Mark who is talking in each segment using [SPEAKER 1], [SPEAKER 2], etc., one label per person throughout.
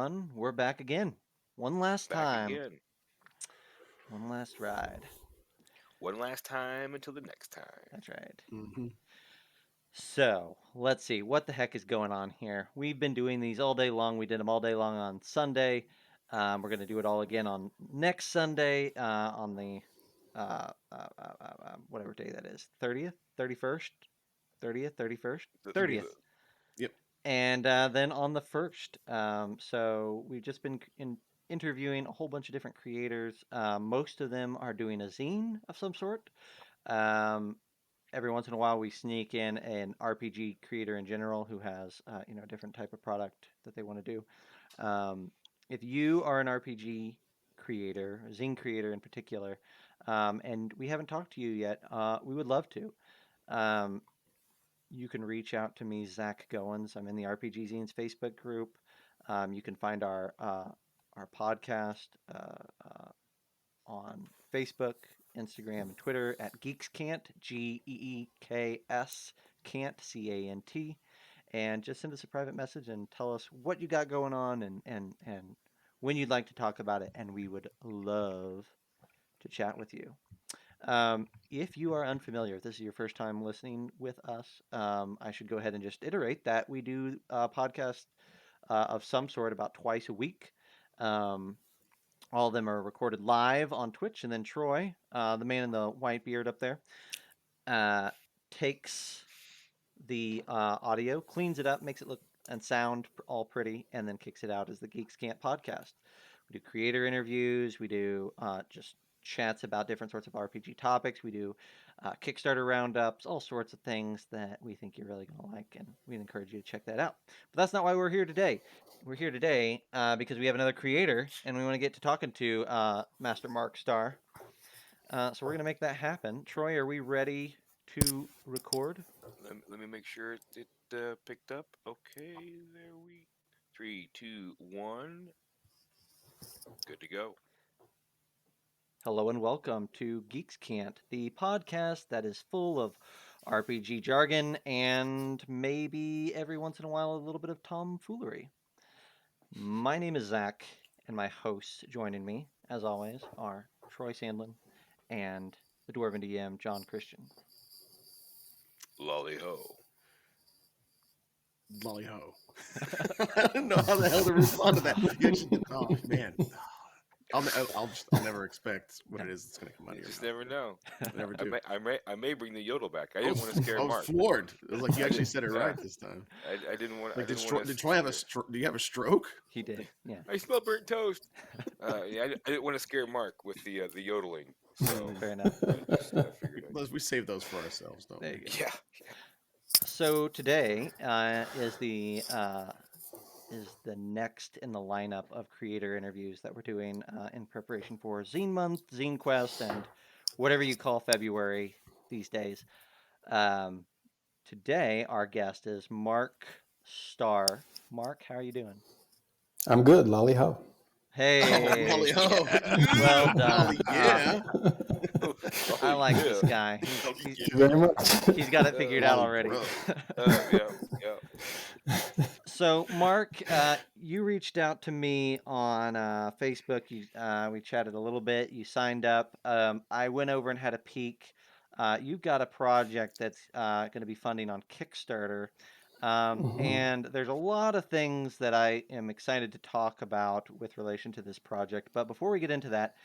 [SPEAKER 1] everyone. We're back again. One last
[SPEAKER 2] Back
[SPEAKER 1] time.
[SPEAKER 2] again.
[SPEAKER 1] One last ride.
[SPEAKER 2] One last time until the next time.
[SPEAKER 1] That's right.
[SPEAKER 3] Mm-hmm.
[SPEAKER 1] So, let's see. What the heck is going on here? We've been doing these all day long. We did them all day long on Sunday. We're going to do it all again on next Sunday on the whatever day that is. 30th? 31st? 30th? 31st?
[SPEAKER 2] The,
[SPEAKER 1] 30th.
[SPEAKER 2] the,
[SPEAKER 3] Yep.
[SPEAKER 1] And then on the 1st, so we've just been interviewing a whole bunch of different creators. Most of them are doing a zine of some sort. Every once in a while, we sneak in an RPG creator in general who has a different type of product that they want to do. If you are an RPG creator, a zine creator in particular, and we haven't talked to you yet, we would love to. Um, you can reach out to me, Zach Goins. I'm in the RPG Zines Facebook group. You can find our podcast on Facebook, Instagram, and Twitter at GeeksCant, GEEKS, Cant, CANT. And just send us a private message and tell us what you got going on and when you'd like to talk about it. And we would love to chat with you. If you are unfamiliar, if this is your first time listening with us, I should go ahead and just iterate that we do a podcast of some sort about twice a week. All of them are recorded live on Twitch, and then Troy, the man in the white beard up there, takes the audio, cleans it up, makes it look and sound all pretty, and then kicks it out as the Geeks Can't podcast. We do creator interviews. We do just chats about different sorts of RPG topics. We do Kickstarter roundups, all sorts of things that we think you're really going to like, and we'd encourage you to check that out. But that's not why we're here today. We're here today because we have another creator, and we want to get to talking to Master Marc Star. So we're going to make that happen. Troy, are we ready to record?
[SPEAKER 2] let me make sure it picked up. Okay, there we. 3, 2, 1. Good to go.
[SPEAKER 1] Hello and welcome to Geeks Can't, the podcast that is full of RPG jargon and maybe every once in a while a little bit of tomfoolery. My name is Zach, and my hosts joining me, as always, are Troy Sandlin and the Dwarven DM, John Christian.
[SPEAKER 2] Lolly ho.
[SPEAKER 3] Lolly ho. I don't know how the hell to respond to that. You actually, oh man, I'll never expect what it is that's going to come out of
[SPEAKER 2] You
[SPEAKER 3] your
[SPEAKER 2] just
[SPEAKER 3] mouth.
[SPEAKER 2] never know.
[SPEAKER 3] Never do.
[SPEAKER 2] I may bring the yodel back. I didn't want to scare
[SPEAKER 3] I was
[SPEAKER 2] Mark.
[SPEAKER 3] floored. It was like you actually said it right this time.
[SPEAKER 2] I didn't want.
[SPEAKER 3] Like,
[SPEAKER 2] I didn't want
[SPEAKER 3] did Troy have a? Do you have a stroke?
[SPEAKER 1] He did, yeah.
[SPEAKER 2] I smell burnt toast. Yeah, I didn't want to scare Mark with the yodeling. So
[SPEAKER 1] Fair enough.
[SPEAKER 2] I figured
[SPEAKER 3] We save those for ourselves, don't
[SPEAKER 1] There
[SPEAKER 3] we?
[SPEAKER 1] you go.
[SPEAKER 2] Yeah.
[SPEAKER 1] So today is the next in the lineup of creator interviews that we're doing in preparation for Zine Month, Zine Quest, and whatever you call February these days. Today, our guest is Marc Star. Marc, how are you doing?
[SPEAKER 4] I'm good, lolly ho.
[SPEAKER 1] Hey,
[SPEAKER 3] Lolly ho.
[SPEAKER 1] well done.
[SPEAKER 3] Lolly, yeah.
[SPEAKER 1] I like this guy.
[SPEAKER 4] Thank you very much.
[SPEAKER 1] He's got it figured out
[SPEAKER 3] Lolly
[SPEAKER 1] already.
[SPEAKER 2] Yeah.
[SPEAKER 1] So, Marc, you reached out to me on Facebook. We chatted a little bit. You signed up. I went over and had a peek. You've got a project that's going to be funding on Kickstarter. And there's a lot of things that I am excited to talk about with relation to this project. But before we get into that,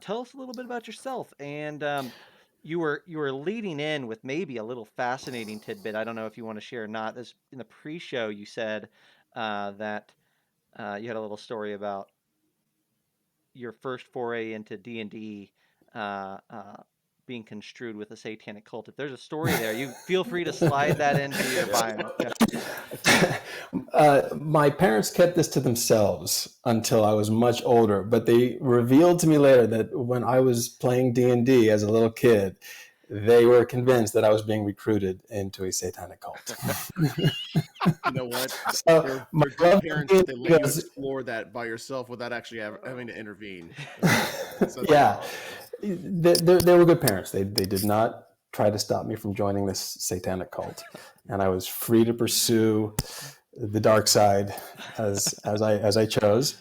[SPEAKER 1] tell us a little bit about yourself. And you were leading in with maybe a little fascinating tidbit. I don't know if you want to share or not. This in the pre-show, you said that you had a little story about your first foray into D&D being construed with a satanic cult. If there's a story there, you feel free to slide that into your bio.
[SPEAKER 4] My parents kept this to themselves until I was much older, but they revealed to me later that when I was playing D&D as a little kid, they were convinced that I was being recruited into a satanic cult.
[SPEAKER 3] You know what?
[SPEAKER 4] So,
[SPEAKER 3] They're
[SPEAKER 4] my
[SPEAKER 3] good parents that they let you
[SPEAKER 4] because-
[SPEAKER 3] explore that by yourself without actually having to intervene.
[SPEAKER 4] Yeah, they were good parents. They did not try to stop me from joining this satanic cult, and I was free to pursue the dark side as I chose.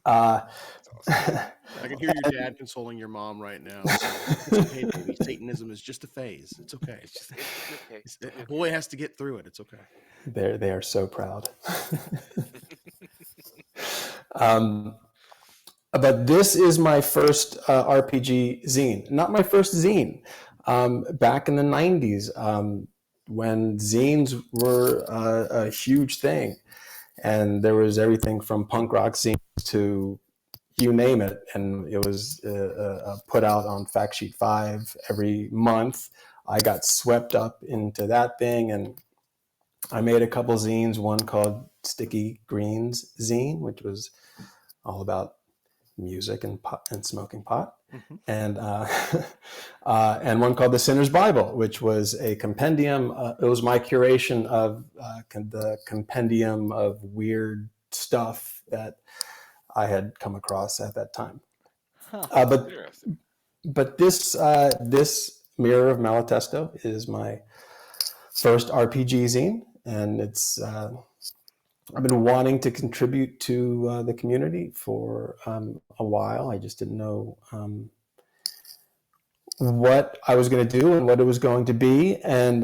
[SPEAKER 2] That's awesome.
[SPEAKER 3] I can hear your dad consoling your mom right now. It's okay, baby. Satanism is just a phase. It's okay.
[SPEAKER 2] It's okay.
[SPEAKER 3] A boy has to get through it. It's okay.
[SPEAKER 4] They are so proud. um, but this is my first RPG zine, not my first zine. Back in the 90s, when zines were a huge thing, and there was everything from punk rock zines to you name it, and it was put out on Fact Sheet 5 every month. I got swept up into that thing, and I made a couple zines, one called Sticky Greens Zine, which was all about music and pot and smoking pot, and and one called The Sinner's Bible, which was a compendium. It was my curation of the compendium of weird stuff that I had come across at that time.
[SPEAKER 2] Interesting.
[SPEAKER 4] But this Mirror of Malatesto is my first RPG zine, and it's I've been wanting to contribute to the community for a while. I just didn't know what I was going to do and what it was going to be. And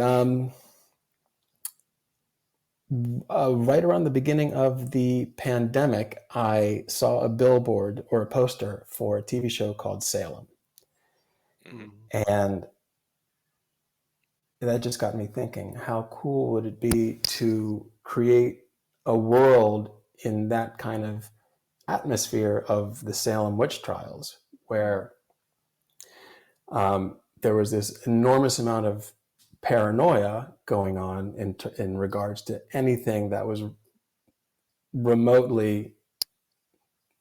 [SPEAKER 4] right around the beginning of the pandemic, I saw a billboard or a poster for a TV show called Salem. And that just got me thinking, how cool would it be to create a world in that kind of atmosphere of the Salem witch trials, where there was this enormous amount of paranoia going on in regards to anything that was remotely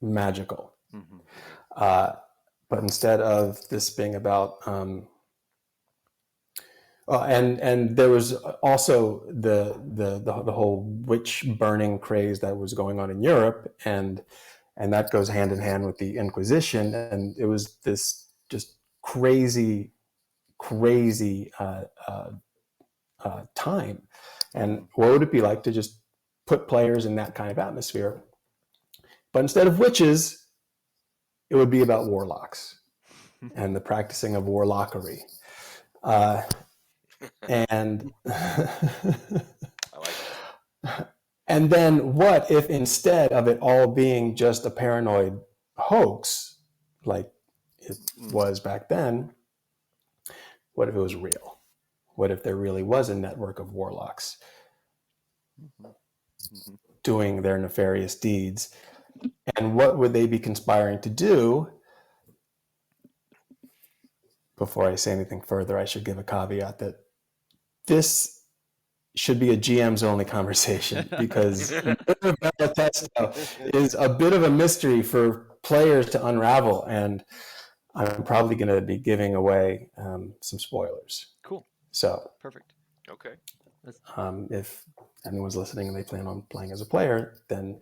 [SPEAKER 4] magical. But instead of this being about and there was also the whole witch burning craze that was going on in Europe, and that goes hand in hand with the Inquisition, and it was this just crazy time. And what would it be like to just put players in that kind of atmosphere? But instead of witches, it would be about warlocks and the practicing of warlockery. And
[SPEAKER 2] I like that.
[SPEAKER 4] and then what if instead of it all being just a paranoid hoax, like it was back then, what if it was real? What if there really was a network of warlocks doing their nefarious deeds? And what would they be conspiring to do? Before I say anything further, I should give a caveat that this should be a GM's only conversation, because Malatesto is a bit of a mystery for players to unravel, and I'm probably going to be giving away some spoilers.
[SPEAKER 1] Cool.
[SPEAKER 4] So
[SPEAKER 1] Perfect.
[SPEAKER 2] Okay.
[SPEAKER 4] if anyone's listening and they plan on playing as a player, then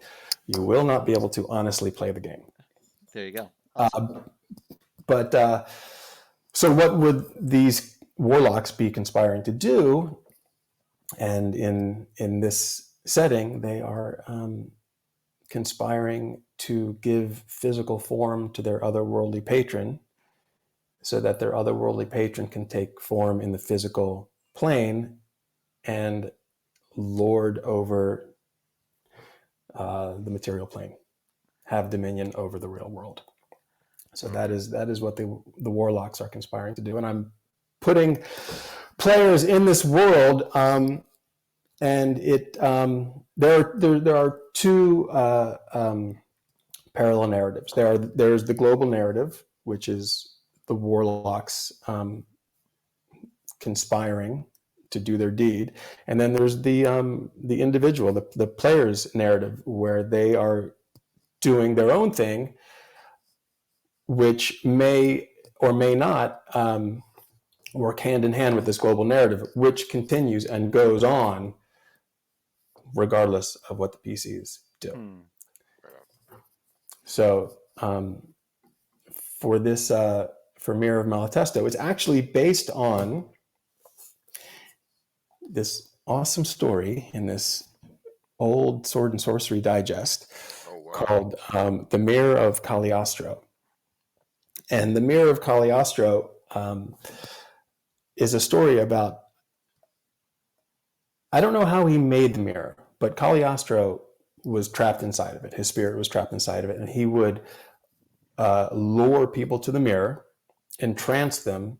[SPEAKER 4] you will not be able to honestly play the game.
[SPEAKER 1] There you go. Awesome.
[SPEAKER 4] So what would these warlocks be conspiring to do? And in this setting, they are conspiring to give physical form to their otherworldly patron, so that their otherworldly patron can take form in the physical plane and lord over the material plane, have dominion over the real world. So that is what the warlocks are conspiring to do, and I'm putting players in this world, and it there are two parallel narratives. There's the global narrative, which is the warlocks conspiring to do their deed, and then there's the individual, the player's narrative, where they are doing their own thing, which may or may not work hand in hand with this global narrative, which continues and goes on regardless of what the PCs do. So for this, for Mirror of Malatesto, it's actually based on this awesome story in this old Sword and Sorcery digest
[SPEAKER 2] Oh wow.
[SPEAKER 4] called The Mirror of Cagliostro. And The Mirror of Cagliostro is a story about, I don't know how he made the mirror, but Cagliostro was trapped inside of it. His spirit was trapped inside of it. And he would lure people to the mirror, entrance them,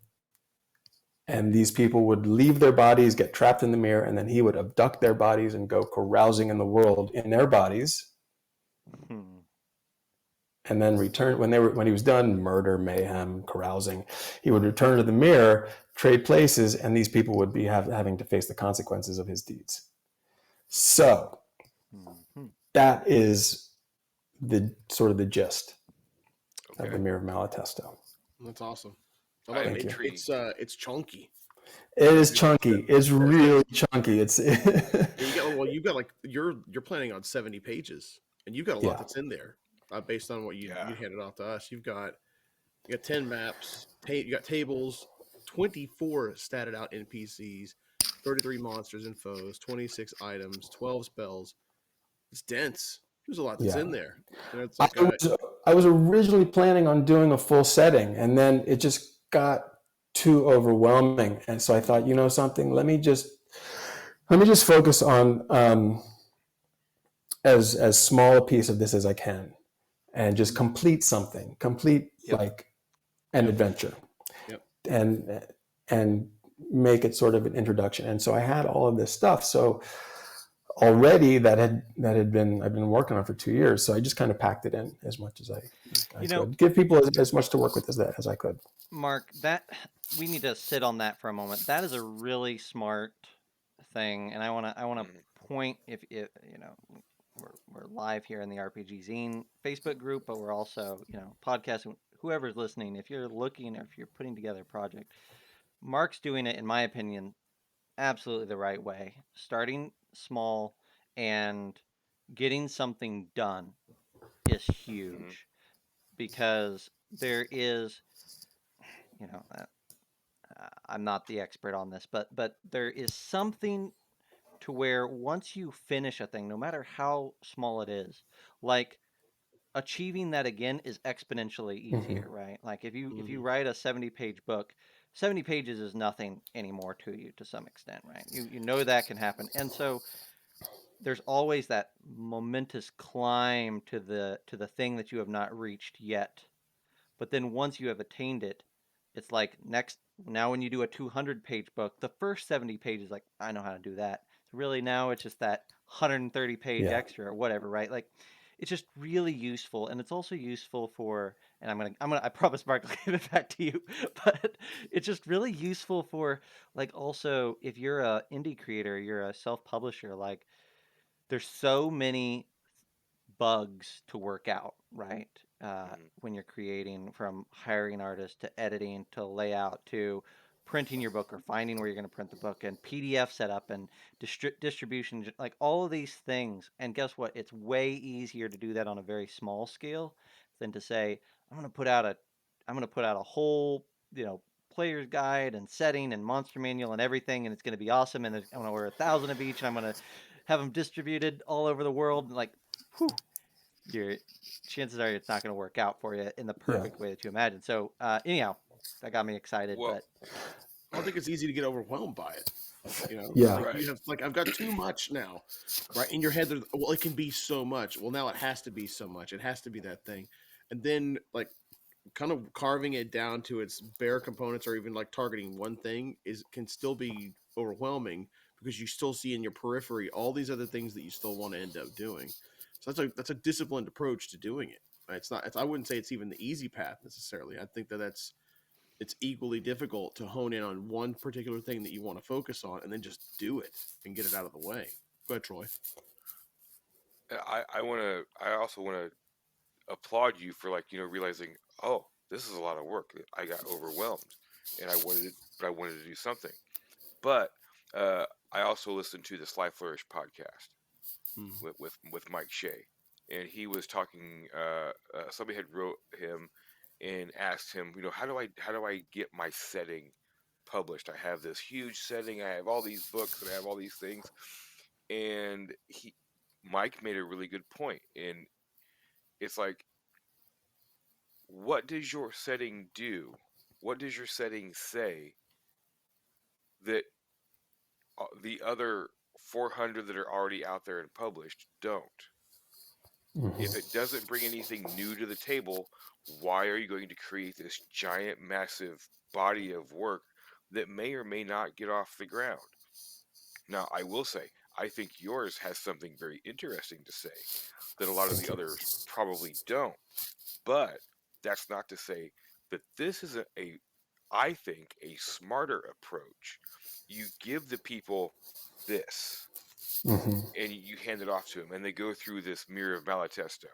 [SPEAKER 4] and these people would leave their bodies, get trapped in the mirror, and then he would abduct their bodies and go carousing in the world in their bodies,
[SPEAKER 1] Hmm.
[SPEAKER 4] and then return when he was done, murder, mayhem, carousing. He would return to the mirror, trade places, and these people would be having to face the consequences of his deeds. So
[SPEAKER 1] Mhm.
[SPEAKER 4] that is the sort of the gist of the
[SPEAKER 2] Okay.
[SPEAKER 4] Mirror of Malatesto.
[SPEAKER 3] That's awesome. I
[SPEAKER 2] I
[SPEAKER 3] love
[SPEAKER 2] am
[SPEAKER 3] it.
[SPEAKER 4] Thank you.
[SPEAKER 2] intrigued.
[SPEAKER 3] It's chunky.
[SPEAKER 4] It is
[SPEAKER 3] It's
[SPEAKER 4] chunky. It's really chunky. It's
[SPEAKER 3] you've got like you're planning on 70 pages, and you've got a lot
[SPEAKER 4] yeah,
[SPEAKER 3] that's in there, based on what
[SPEAKER 2] Yeah.
[SPEAKER 3] you handed off to us. You got 10 maps, you got tables, 24 statted out NPCs, 33 monsters and foes, 26 items, 12 spells. It's dense. There's a lot that's
[SPEAKER 4] yeah.
[SPEAKER 3] in there. You know, it's
[SPEAKER 4] I
[SPEAKER 3] like
[SPEAKER 4] was I was originally planning on doing a full setting, and then it just got too overwhelming, and so I thought, you know something, let me just focus on as small a piece of this as I can, and just complete
[SPEAKER 1] Yep.
[SPEAKER 4] like an adventure,
[SPEAKER 3] yep.
[SPEAKER 4] and and make it sort of an introduction. And so I had all of this stuff. So already that had been I've been working on for 2 years. So I just kind of packed it in as much as I
[SPEAKER 1] You know,
[SPEAKER 4] could. Give people as much to work with as I could.
[SPEAKER 1] Mark, that we need to sit on that for a moment. That is a really smart thing, and I want to
[SPEAKER 2] Mhm.
[SPEAKER 1] point if you know we're live here in the RPG Zine Facebook group, but we're also podcasting. Whoever's listening, if you're looking or if you're putting together a project, Mark's doing it, in my opinion, absolutely the right way. Starting small and getting something done is
[SPEAKER 2] Mhm.
[SPEAKER 1] huge because there is, you know, I'm not the expert on this, but there is something to where once you finish a thing, no matter how small it is, like achieving that again is exponentially
[SPEAKER 4] Mm-hmm.
[SPEAKER 1] easier, right? Like if you
[SPEAKER 3] Mhm.
[SPEAKER 1] write a 70-page book, 70 pages is nothing anymore to you to some extent, right? You know that can happen. And so there's always that momentous climb to the thing that you have not reached yet. But then once you have attained it, it's like next now when you do a 200-page book, the first 70 pages like I know how to do that. So really now it's just that 130-page
[SPEAKER 4] Yeah.
[SPEAKER 1] extra or whatever, right? Like it's just really useful, and it's also useful for, and I'm gonna I promise Mark I'll give it back to you, but it's just really useful for like also if you're a indie creator, you're a self-publisher, like there's so many bugs to work out, right?
[SPEAKER 2] Mhm.
[SPEAKER 1] When you're creating, from hiring artists to editing to layout to printing your book or finding where you're going to print the book and PDF setup and distribution, like all of these things. And guess what? It's way easier to do that on a very small scale than to say, I'm going to put out a, I'm going to put out a whole, player's guide and setting and monster manual and everything, and it's going to be awesome. And I'm going to order 1,000 of each, and I'm going to have them distributed all over the world. Like, whew, your chances are it's not going to work out for you in the
[SPEAKER 4] Yeah.
[SPEAKER 1] perfect way that you imagine. So anyhow, that got me excited.
[SPEAKER 2] Well,
[SPEAKER 1] But
[SPEAKER 3] I don't think it's easy to get overwhelmed by it.
[SPEAKER 4] Yeah.
[SPEAKER 3] Like
[SPEAKER 2] right.
[SPEAKER 3] you have like I've got too much now, right? In your head, well, it can be so much. Well, now it has to be so much. It has to be that thing, and then like kind of carving it down to its bare components, or even like targeting one thing, can still be overwhelming because you still see in your periphery all these other things that you still want to end up doing. So that's a disciplined approach to doing it. It's not. I wouldn't say it's even the easy path necessarily. I think it's equally difficult to hone in on one particular thing that you want to focus on and then just do it and get it out of the way. Go ahead, Troy.
[SPEAKER 2] I also want to applaud you for like realizing, oh, this is a lot of work. I got overwhelmed, and I wanted to do something. But uh, I also listened to the Sly Flourish podcast
[SPEAKER 3] Hmm.
[SPEAKER 2] with Mike Shea, and he was talking. Somebody had wrote him and asked him, how do I get my setting published? I have this huge setting. I have all these books and I have all these things, and Mike made a really good point, and it's like, what does your setting do? What does your setting say that the other 400 that are already out there and published don't?
[SPEAKER 4] Mhm.
[SPEAKER 2] If it doesn't bring anything new to the table, why are you going to create this giant, massive body of work that may or may not get off the ground? Now, I will say, I think yours has something very interesting to say that a lot of
[SPEAKER 4] Thank
[SPEAKER 2] the
[SPEAKER 4] you.
[SPEAKER 2] others probably don't. But that's not to say that this isn't I think, a smarter approach. You give the people this,
[SPEAKER 4] Hmm.
[SPEAKER 2] and you hand it off to them, and they go through this Mirror of Malatesto,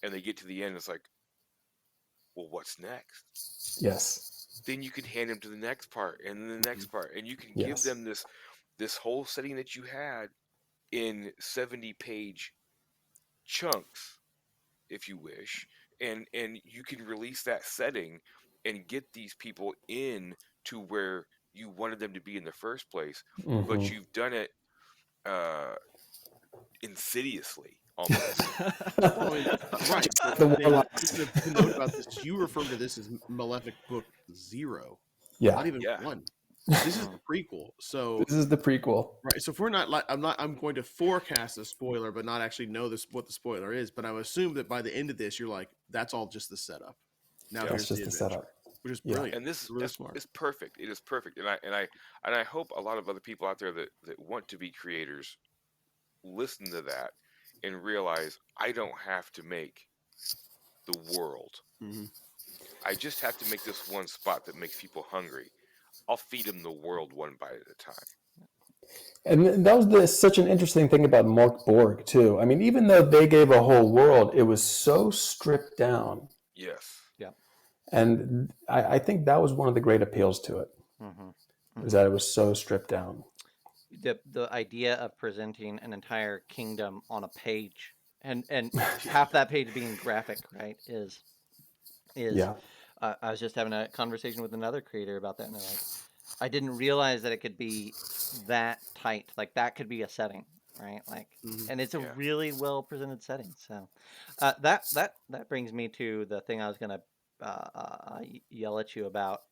[SPEAKER 2] and they get to the end. It's like, well, what's next?
[SPEAKER 4] Yes.
[SPEAKER 2] Then you can hand them to the next part, and then the next part, and you can give
[SPEAKER 4] Yes.
[SPEAKER 2] them this whole setting that you had in 70-page chunks, if you wish, and you can release that setting and get these people in to where you wanted them to be in the first place,
[SPEAKER 4] Hmm.
[SPEAKER 2] but you've done it uh insidiously almost.
[SPEAKER 3] Well, I mean, right. But
[SPEAKER 4] The
[SPEAKER 3] then
[SPEAKER 4] warlocks.
[SPEAKER 3] something to note about this is you refer to this as Malefic Book Zero,
[SPEAKER 4] Yeah.
[SPEAKER 3] not even
[SPEAKER 2] Yeah.
[SPEAKER 3] one. This is the prequel. So
[SPEAKER 4] This is the prequel.
[SPEAKER 3] right. So if we're not like I'm going to forecast a spoiler, but not actually know this what the spoiler is. But I would assume that by the end of this, you're like, that's all just the setup. Now
[SPEAKER 2] Yep.
[SPEAKER 3] here's
[SPEAKER 4] That's
[SPEAKER 3] the
[SPEAKER 4] just the
[SPEAKER 3] adventure,
[SPEAKER 4] setup.
[SPEAKER 3] which is
[SPEAKER 4] Yeah.
[SPEAKER 3] brilliant.
[SPEAKER 2] And this
[SPEAKER 3] Really smart.
[SPEAKER 2] is perfect. It is perfect. And I hope a lot of other people out there that want to be creators listen to that and realize I don't have to make the world.
[SPEAKER 3] Mhm.
[SPEAKER 2] I just have to make this one spot that makes people hungry. I'll feed them the world one bite at a time.
[SPEAKER 4] And that was such an interesting thing about Mark Borg too. I mean, even though they gave a whole world, it was so stripped down,
[SPEAKER 2] Yes.
[SPEAKER 1] Yeah.
[SPEAKER 4] and I think that was one of the great appeals to it,
[SPEAKER 1] Mm-hmm.
[SPEAKER 4] is that it was so stripped down.
[SPEAKER 1] The idea of presenting an entire kingdom on a page and half that page being graphic, right, is
[SPEAKER 4] Yeah.
[SPEAKER 1] I was just having a conversation with another creator about that, and they're like, I didn't realize that it could be that tight. Like that could be a setting, right? Like,
[SPEAKER 3] Mhm.
[SPEAKER 1] and it's a
[SPEAKER 2] Yeah.
[SPEAKER 1] really well presented setting. So, that brings me to the thing I was gonna yell at you about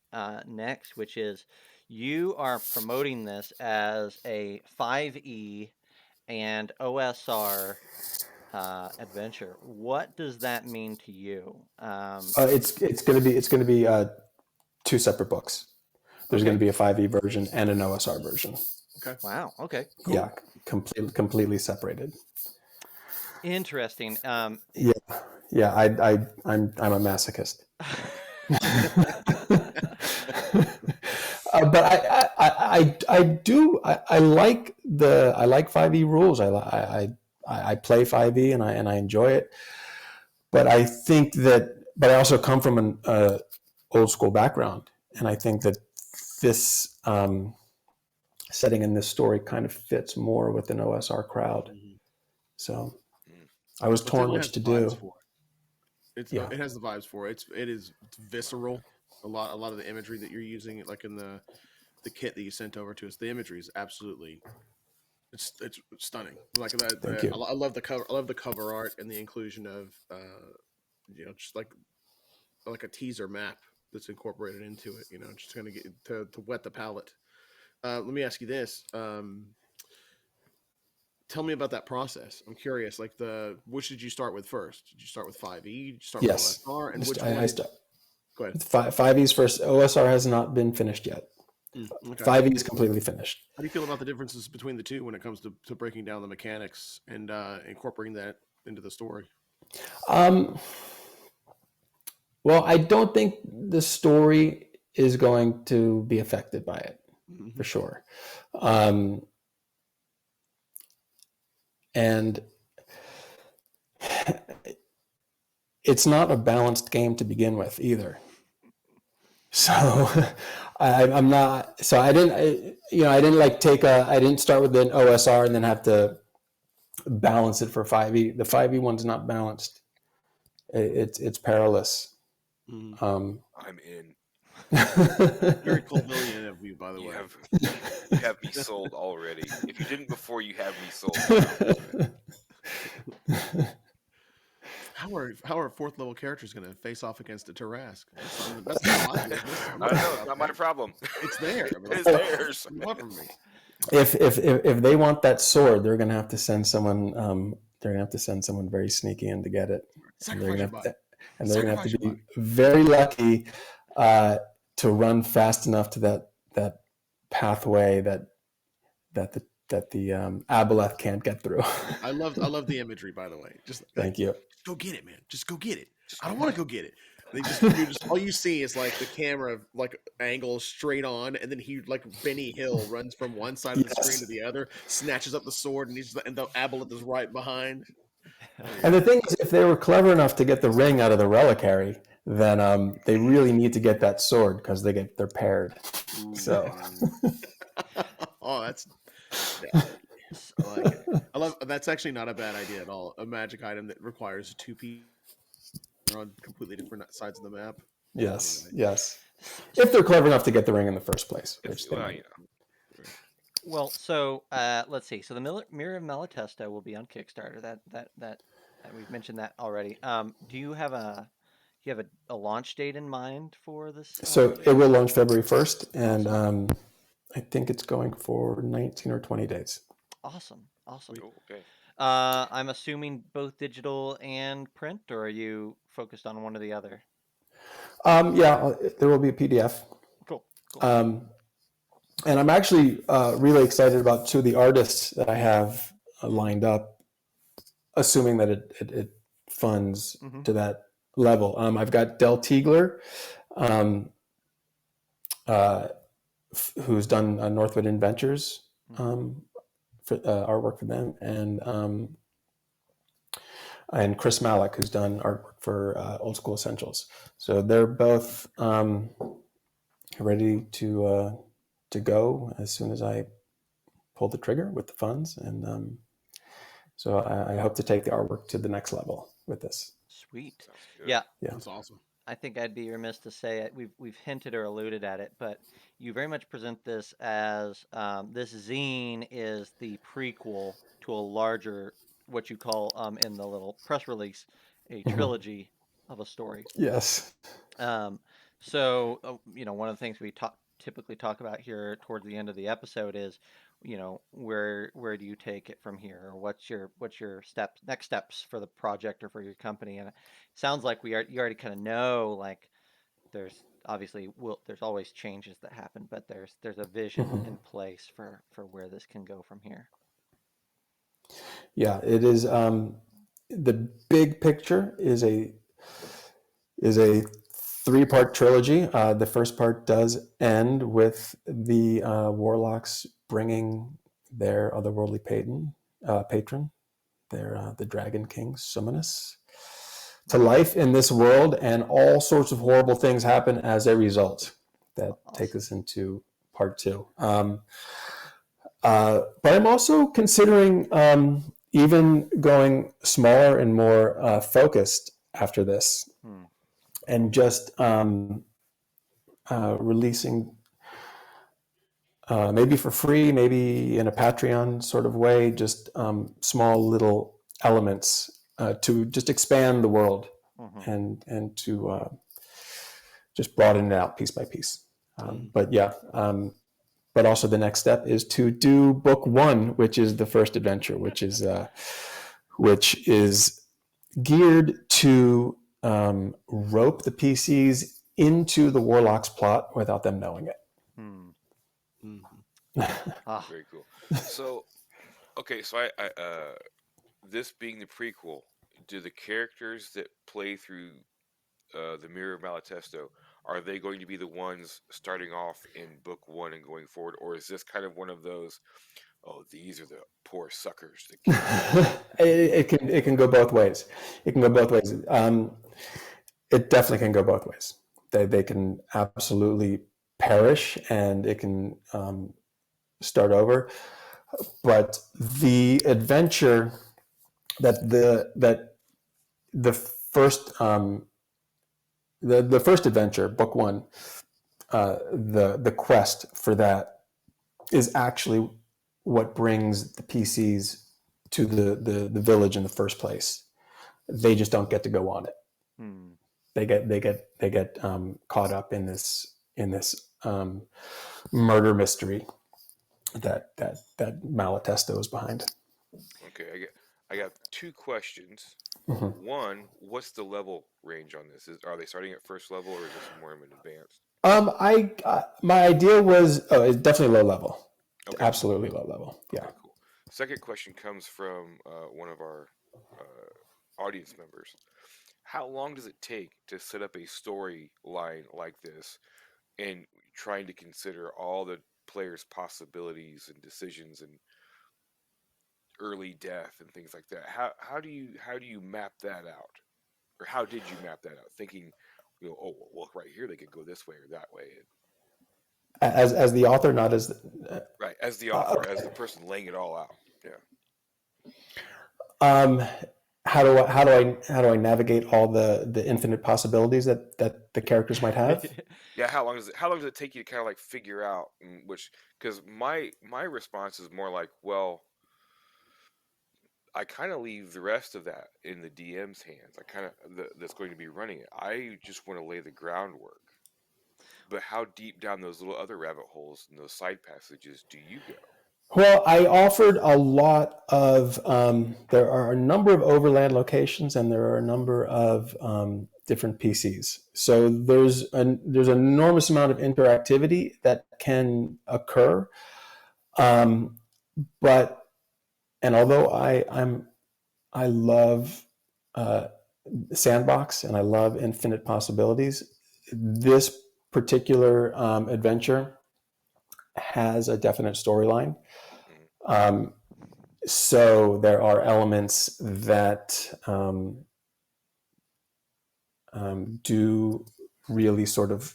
[SPEAKER 1] next, which is you are promoting this as a 5e and OSR adventure. What does that mean to you?
[SPEAKER 4] It's going to be two separate books. There's going
[SPEAKER 1] Okay.
[SPEAKER 4] to be a 5e version and an OSR version.
[SPEAKER 3] Okay.
[SPEAKER 1] Wow. Okay. Cool.
[SPEAKER 4] Yeah, completely separated.
[SPEAKER 1] Interesting.
[SPEAKER 4] Yeah. I'm a masochist. But I like 5e rules. I play 5e and I enjoy it. But I think that, but I also come from an old school background, and I think that this setting in this story kind of fits more with an OSR crowd.
[SPEAKER 3] Mhm.
[SPEAKER 4] So
[SPEAKER 2] Mm.
[SPEAKER 4] I was
[SPEAKER 3] It
[SPEAKER 4] torn
[SPEAKER 3] definitely
[SPEAKER 4] which
[SPEAKER 3] has
[SPEAKER 4] to
[SPEAKER 3] the vibes
[SPEAKER 4] do.
[SPEAKER 3] for it.
[SPEAKER 4] Yeah.
[SPEAKER 3] It has the vibes for it. It's visceral. A lot of the imagery that you're using, like in the kit that you sent over to us, the imagery is absolutely it's stunning. Like that,
[SPEAKER 4] Thank you.
[SPEAKER 3] I love the cover. I love the cover art and the inclusion of just like a teaser map that's incorporated into it. Just gonna get to wet the palate. Let me ask you this. Tell me about that process. I'm curious. Like which did you start with first? Did you start with 5e? Did you start
[SPEAKER 4] Yes.
[SPEAKER 3] with OSR? And which
[SPEAKER 4] I
[SPEAKER 3] one?
[SPEAKER 4] start.
[SPEAKER 3] Go ahead.
[SPEAKER 4] 5e's first. OSR has not been finished yet.
[SPEAKER 3] Okay.
[SPEAKER 4] 5e is completely finished.
[SPEAKER 3] How do you feel about the differences between the two when it comes to breaking down the mechanics and incorporating that into the story?
[SPEAKER 4] Well, I don't think the story is going to be affected by it,
[SPEAKER 3] Mhm.
[SPEAKER 4] for sure. And it's not a balanced game to begin with either. So I'm not. So I didn't. I didn't I didn't start with an OSR and then have to balance it for 5e. The 5e one's not balanced. It's perilous.
[SPEAKER 3] Mhm.
[SPEAKER 2] I'm in.
[SPEAKER 3] Very Colvillian of you, by the
[SPEAKER 2] You
[SPEAKER 3] way.
[SPEAKER 2] have me sold already. If you didn't before, you have me sold now.
[SPEAKER 3] How are fourth level characters going to face off against a Tarrasque? That's none of my business. I'm
[SPEAKER 2] I
[SPEAKER 3] not
[SPEAKER 2] don't know.
[SPEAKER 3] going
[SPEAKER 2] It's
[SPEAKER 3] out
[SPEAKER 2] not my
[SPEAKER 3] there.
[SPEAKER 2] problem.
[SPEAKER 3] It's there. I mean,
[SPEAKER 2] It's
[SPEAKER 3] like,
[SPEAKER 2] theirs.
[SPEAKER 3] what do you want from me?
[SPEAKER 4] If they want that sword, they're going to have to send someone. They're going to have to send someone very sneaky in to get it, and they're
[SPEAKER 3] Sacrifice
[SPEAKER 4] going to
[SPEAKER 3] your
[SPEAKER 4] have
[SPEAKER 3] body.
[SPEAKER 4] to, and they're going to have
[SPEAKER 3] Sacrifice
[SPEAKER 4] to
[SPEAKER 3] your
[SPEAKER 4] be
[SPEAKER 3] body.
[SPEAKER 4] very lucky to run fast enough to that pathway that the aboleth can't get through.
[SPEAKER 3] I love the imagery, by the way. Just like,
[SPEAKER 4] Thank you.
[SPEAKER 3] just go get it, man. Just go get it.
[SPEAKER 2] Just
[SPEAKER 3] I don't
[SPEAKER 2] go
[SPEAKER 3] want
[SPEAKER 2] get
[SPEAKER 3] to go get it. You're just all you see is like the camera like angle straight on, and then he like Benny Hill runs from one side of the screen to
[SPEAKER 4] Yes.
[SPEAKER 3] the other, snatches up the sword, and the aboleth is right behind. Oh
[SPEAKER 4] And
[SPEAKER 3] yeah.
[SPEAKER 4] the thing is, if they were clever enough to get the ring out of the reliquary, then they really need to get that sword because they're paired. So
[SPEAKER 3] Oh, that's yeah, I like it. I love that's actually not a bad idea at all. A magic item that requires two people on completely different sides of the map.
[SPEAKER 4] yes,
[SPEAKER 3] Anyway,
[SPEAKER 4] yes. If they're clever enough to get the ring in the first place, which they
[SPEAKER 2] well,
[SPEAKER 4] might.
[SPEAKER 1] Well, so let's see. So the Mirror of Malatesto will be on Kickstarter. That we've mentioned that already. Do you have a launch date in mind for this?
[SPEAKER 4] So it will launch February 1st, and
[SPEAKER 1] Awesome.
[SPEAKER 4] I think it's going for 19 or 20 days.
[SPEAKER 1] Awesome.
[SPEAKER 2] oh, okay.
[SPEAKER 1] I'm assuming both digital and print, or are you focused on one or the other?
[SPEAKER 4] Yeah, there will be a PDF.
[SPEAKER 1] Cool. Cool.
[SPEAKER 4] And I'm actually really excited about two of the artists that I have lined up, assuming that it funds
[SPEAKER 1] Mm-hmm.
[SPEAKER 4] to that level. I've got Del Tiegler, um, who's done Northwood Adventures for artwork for them, and Chris Malick, who's done artwork for Old School Essentials. So they're both ready to go as soon as I pull the trigger with the funds, and so I hope to take the artwork to the next level with this.
[SPEAKER 1] Sweet.
[SPEAKER 2] Sounds good.
[SPEAKER 1] Yeah.
[SPEAKER 3] that's awesome.
[SPEAKER 1] I think I'd be remiss to say it. We've hinted or alluded at it, but you very much present this as this zine is the prequel to a larger, what you call in the little press release, a trilogy of a story.
[SPEAKER 4] Yes.
[SPEAKER 1] Um, one of the things we typically talk about here towards the end of the episode is, where do you take it from here, or what's your next steps for the project or for your company? And it sounds like you already kind of know, like there's obviously there's always changes that happen, but there's a vision in place for where this can go from here.
[SPEAKER 4] Yeah, it is. The big picture is a three-part trilogy. The first part does end with the warlocks bringing their otherworldly patron, the Dragon King Summonus, to life in this world, and all sorts of horrible things happen as a result that take us into part two. But I'm also considering even going smaller and more focused after this, and just releasing maybe for free, maybe in a Patreon sort of way, just small little elements to just expand the world and to just broaden it out piece by piece. But yeah, but also the next step is to do book one, which is the first adventure, which is geared to rope the PCs into the Warlock's plot without them knowing it.
[SPEAKER 2] Very cool. So, okay, so I this being the prequel, do the characters that play through the Mirror of Malatesto, are they going to be the ones starting off in book one and going forward, or is this kind of one of those? Oh, these are the poor suckers.
[SPEAKER 4] It can go both ways. It can go both ways. It definitely can go both ways. They can absolutely perish, and it can start over. But the adventure the first the first adventure, book one, the quest for that is actually what brings the PCs to the village in the first place. They just don't get to go on it.
[SPEAKER 1] Hmm.
[SPEAKER 4] They get caught up in this murder mystery that Malatesto is behind.
[SPEAKER 2] Okay, I got two questions.
[SPEAKER 4] Mhm.
[SPEAKER 2] One, what's the level range on this? Are they starting at first level, or is this more of an advanced?
[SPEAKER 4] My idea was it's definitely low level,
[SPEAKER 2] Okay,
[SPEAKER 4] absolutely low level. Yeah.
[SPEAKER 2] okay, cool. Second question comes from one of our audience members. How long does it take to set up a storyline like this and trying to consider all the players' possibilities and decisions and early death and things like that? How do you map that out, or how did you map that out? Thinking, oh well, right here they could go this way or that way. And,
[SPEAKER 4] As the author, not as
[SPEAKER 2] right, as the author, as
[SPEAKER 4] okay.
[SPEAKER 2] the person laying it all out. Yeah.
[SPEAKER 4] Um, how do I navigate all the infinite possibilities that the characters might have?
[SPEAKER 2] Yeah, how long does it take you to kind of like figure out which? Because my response is more like, well, I kind of leave the rest of that in the DM's hands. I kind of that's going to be running it. I just want to lay the groundwork. But how deep down those little other rabbit holes and those side passages do you go?
[SPEAKER 4] Well, I offered a lot of. There are a number of overland locations, and there are a number of different PCs. So there's an enormous amount of interactivity that can occur. Um, but and although I love uh, sandbox and I love infinite possibilities, this particular adventure has a definite storyline.
[SPEAKER 2] Mm,
[SPEAKER 4] Um, so there are elements that do really sort of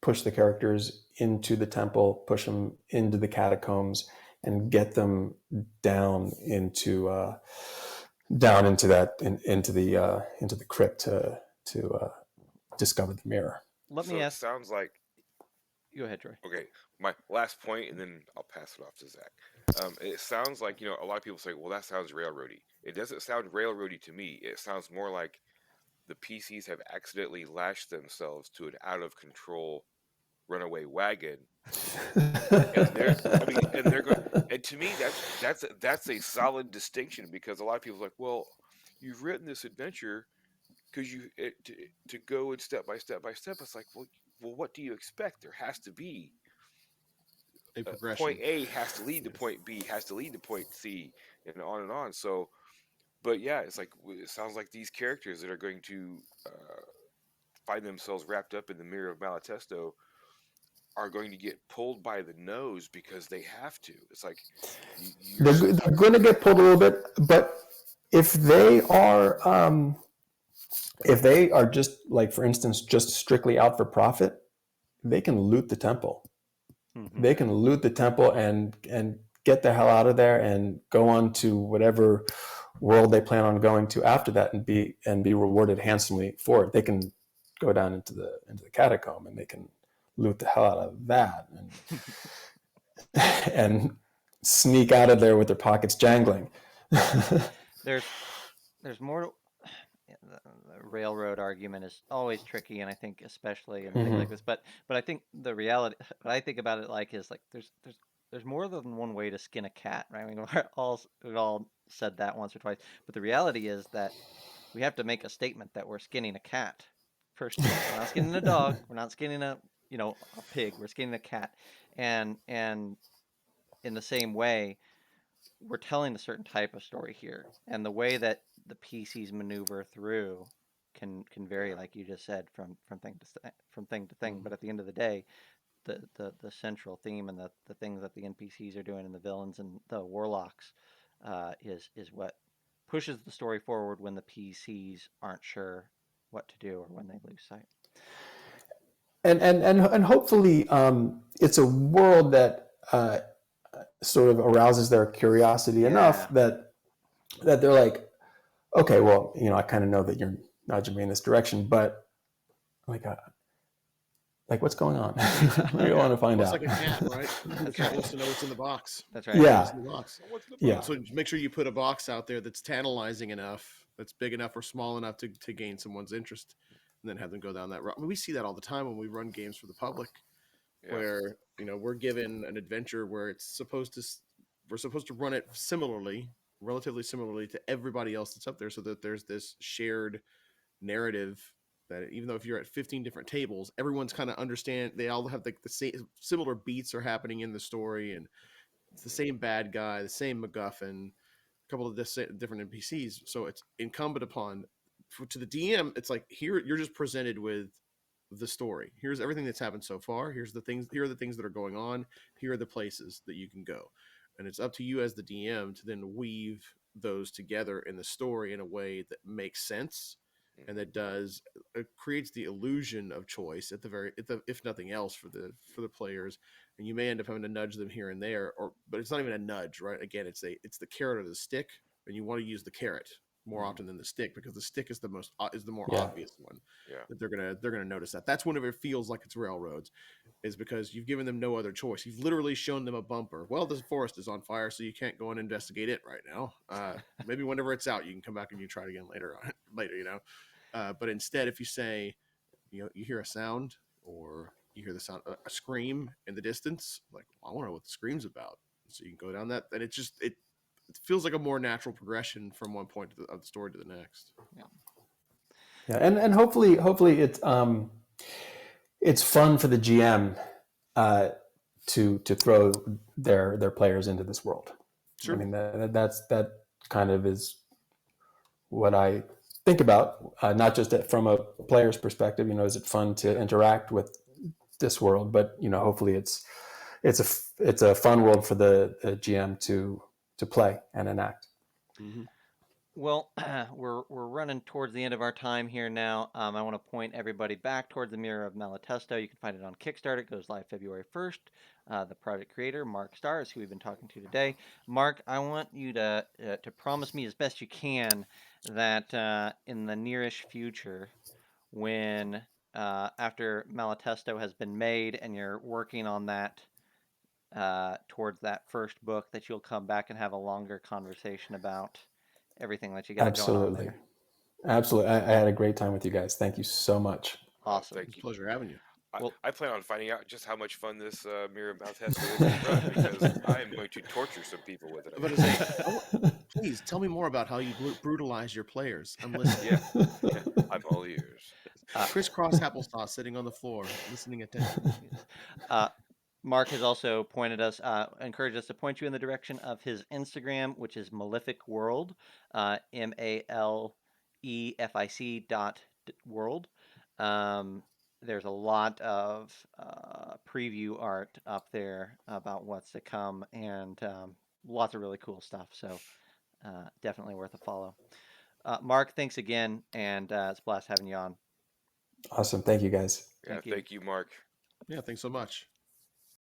[SPEAKER 4] push the characters into the temple, push them into the catacombs, and get them down into into the crypt to discover the mirror.
[SPEAKER 1] Let
[SPEAKER 2] so
[SPEAKER 1] me
[SPEAKER 2] it
[SPEAKER 1] ask.
[SPEAKER 2] sounds like
[SPEAKER 1] Go ahead, Troy.
[SPEAKER 2] okay. My last point, and then I'll pass it off to Zach. It sounds like a lot of people say, "Well, that sounds railroady." It doesn't sound railroady to me. It sounds more like the PCs have accidentally lashed themselves to an out of control runaway wagon, and they're going. And to me, that's a solid distinction, because a lot of people are like, well, you've written this adventure because to go and step by step by step. It's like, well, what do you expect? There has to be
[SPEAKER 3] A
[SPEAKER 2] point
[SPEAKER 3] progression.
[SPEAKER 2] A has to lead to point B, has to lead to point C, and on and on. So, but yeah, it's like it sounds like these characters that are going to find themselves wrapped up in the Mirror of Malatesto are going to get pulled by the nose because they have to. It's like you're
[SPEAKER 4] They're going to get pulled a little bit, but if they are just like, for instance, just strictly out for profit, they can loot the temple.
[SPEAKER 1] Mm-hmm.
[SPEAKER 4] They can loot the temple and get the hell out of there and go on to whatever world they plan on going to after that and be rewarded handsomely for it. They can go down into the catacomb and they can loot the hell out of that and sneak out of there with their pockets jangling.
[SPEAKER 1] there's more. The railroad argument is always tricky, and I think especially in things like this. But I think the reality, what I think about it like is like there's more than one way to skin a cat, right? I mean, we've all said that once or twice. But the reality is that we have to make a statement that we're skinning a cat first and foremost. We're not skinning a dog. We're not skinning a pig. We're skinning a cat, and in the same way, we're telling a certain type of story here, and the way that the PCs maneuver through can vary,
[SPEAKER 2] yeah.
[SPEAKER 1] like you just said, from thing to thing. But at the end of the day, the central theme and the things that the NPCs are doing and the villains and the warlocks is what pushes the story forward when the PCs aren't sure what to do or when they lose sight.
[SPEAKER 4] And hopefully it's a world that sort of arouses their curiosity enough
[SPEAKER 1] Yeah.
[SPEAKER 4] that they're like, okay, well, I kind of know that you're nudging me in this direction, but like like, what's going on? We want to find
[SPEAKER 3] Almost
[SPEAKER 4] out.
[SPEAKER 3] like a cat, right? The
[SPEAKER 1] That's
[SPEAKER 3] cat
[SPEAKER 1] right.
[SPEAKER 3] wants to know what's in the box.
[SPEAKER 1] That's right.
[SPEAKER 4] Yeah.
[SPEAKER 3] What's in the box?
[SPEAKER 2] What's the
[SPEAKER 4] Yeah.
[SPEAKER 2] box?
[SPEAKER 3] So make sure you put a box out there that's tantalizing enough, that's big enough or small enough to gain someone's interest, and then have them go down that route. I mean, we see that all the time when we run games for the public,
[SPEAKER 2] Yeah.
[SPEAKER 3] where we're given an adventure where we're supposed to run it relatively similarly to everybody else that's up there, so that there's this shared narrative that even though if you're at 15 different tables, everyone's kind of understand. They all have the same similar beats are happening in the story, and it's the same bad guy, the same MacGuffin, a couple of different NPCs. So it's incumbent upon to the DM. It's like here you're just presented with the story. Here's everything that's happened so far. Here's the things. Here are the things that are going on. Here are the places that you can go, and it's up to you as the DM to then weave those together in the story in a way that makes sense and that does it creates the illusion of choice if nothing else for the players. And you may end up having to nudge them here and there, but it's not even a nudge, right? Again, it's the carrot or the stick, and you want to use the carrot more often than the stick, because the stick is the more
[SPEAKER 4] Yeah.
[SPEAKER 3] obvious one
[SPEAKER 2] Yeah.
[SPEAKER 3] that they're gonna notice. That's whenever it feels like it's railroads, is because you've given them no other choice. You've literally shown them a bumper. Well, this forest is on fire, so you can't go and investigate it right now. Maybe whenever it's out, you can come back and you try it again later. But instead, if you say, you hear a sound, or you hear the sound, a scream in the distance, like, well, I want to know what the scream's about. So you can go down that, and it feels like a more natural progression from one point of the story to the next.
[SPEAKER 4] Yeah, and hopefully it's fun for the GM to throw their players into this world.
[SPEAKER 3] Sure.
[SPEAKER 4] I mean, that kind of is what I think about, not just from a player's perspective. Is it fun to interact with this world? But hopefully it's a fun world for the GM to play and enact.
[SPEAKER 3] Mm-hmm.
[SPEAKER 1] Well, we're running towards the end of our time here now. I want to point everybody back towards the Mirror of Malatesto. You can find it on Kickstarter. It goes live February 1st. The project creator, Marc Star, is who we've been talking to today. Marc, I want you to promise me as best you can that in the nearish future, when after Malatesto has been made and you're working on that towards that first book, that you'll come back and have a longer conversation about everything that you got going on
[SPEAKER 4] Absolutely.
[SPEAKER 1] there.
[SPEAKER 4] Absolutely. I had a great time with you guys. Thank you so much.
[SPEAKER 1] Awesome.
[SPEAKER 2] Thank
[SPEAKER 3] It's a
[SPEAKER 2] you.
[SPEAKER 3] pleasure having you.
[SPEAKER 2] I plan on finding out just how much fun this Mirror of Malatesto is to run, because I am going to torture some people with it.
[SPEAKER 3] But please tell me more about how you brutalize your players. I'm listening.
[SPEAKER 2] Yeah, I'm all ears.
[SPEAKER 3] Crisscross applesauce sitting on the floor, listening attention.
[SPEAKER 1] Marc has also encouraged us to point you in the direction of his Instagram, which is Malific World, MALEFIC.world. There's a lot of preview art up there about what's to come, and lots of really cool stuff. So definitely worth a follow. Marc, thanks again, and it's a blast having you on.
[SPEAKER 4] Awesome. Thank you, guys.
[SPEAKER 2] Yeah,
[SPEAKER 1] Thank you.
[SPEAKER 2] thank you, Marc.
[SPEAKER 3] Yeah, thanks so much.